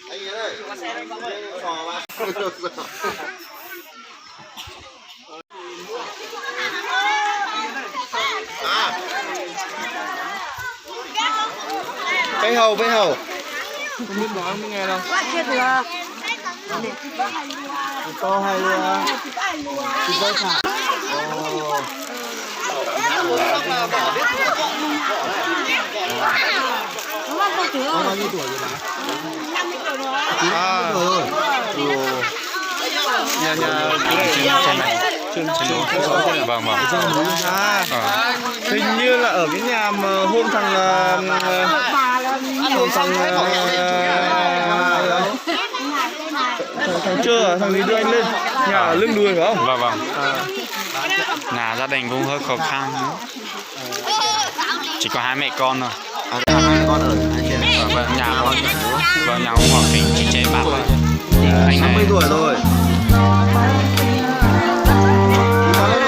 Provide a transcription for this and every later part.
Anh ơi, sò mà. Cây hầu, cây hầu. Không biết nói không nghe đâu. Chết rồi. To hay là thịt bò xả. Nó bao nhiêu tuổi rồi bà? 50 tuổi rồi. Nhà trên này. Vâng vâng. Hình như là ở cái nhà mà hôm thằng chưa thằng gì đưa anh lên nhà ở lưng đuôi phải không? Vâng vâng. Nhà gia đình cũng hơi khó khăn. Chỉ có hai mẹ con thôi. Hai mẹ con ở hai trên. Vâng nhà con. Vâng nhà cũng khoảng tính chỉ chế bạc thôi. Anh 50 tuổi rồi. Cháu lên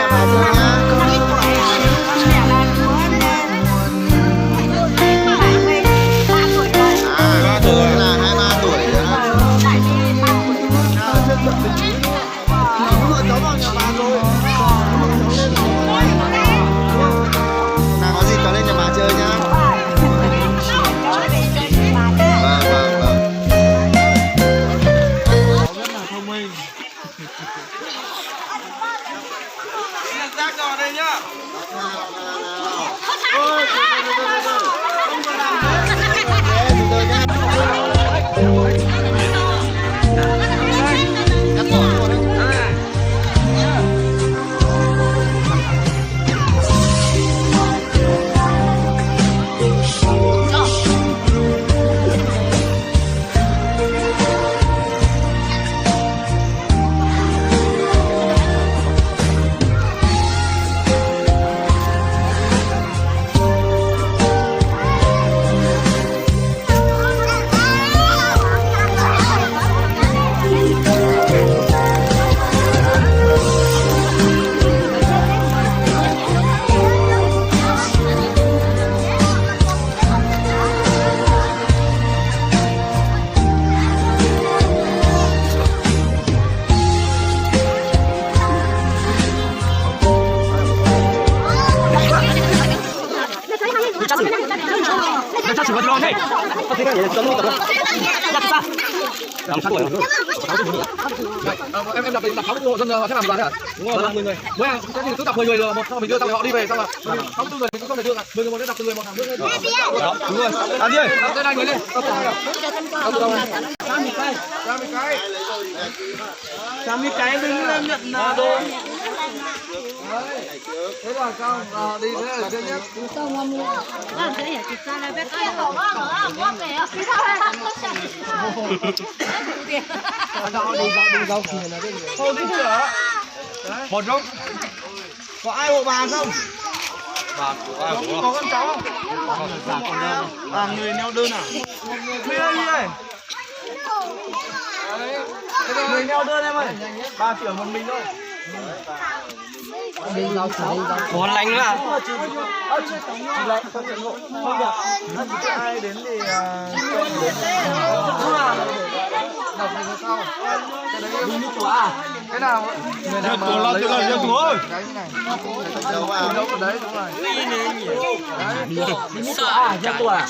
em vào chơi nhá. Em đập 64 hộ dân sẽ làm gì hả? Đúng rồi, 50 người. Mới cái gì cứ đập 10 người rồi một xong mình đưa xong họ đi về xong là 64 người mình cũng không thể thương ạ. 10 người một đập từng người một hàng nước. Đó, đúng rồi. Làm gì? Đây này người lên. Ra một cái đứng lên nhận đồ. Thế là sao? Đi thế ở trên nhất. Một lúc có ai hộ bà không? Bà có con cháu không? Người neo đơn à? Người ơi, người neo đơn em ơi. Bà chỉ ở một mình thôi. Có lạnh nữa à? Không được. Ai đến thì cái nào? Người nào mà lấy ra túa ơi. Cái này. Đâu vào đấy đúng rồi. Ra túa à?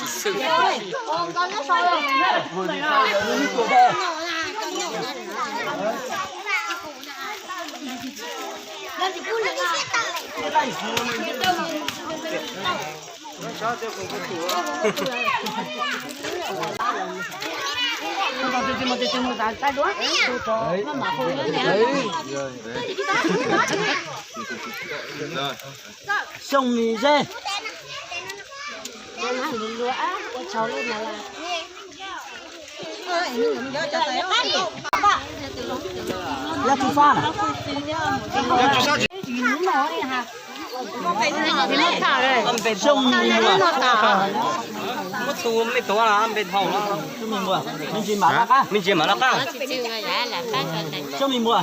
Sông mì dê. Cháu lên là là chú pha à? Sông mì mua. Mất tu mấy tổ là ăn bên hậu đó. Sông mì mua. Mình chỉ bán là cá. Mình chỉ bán là cá. Sông mì mua.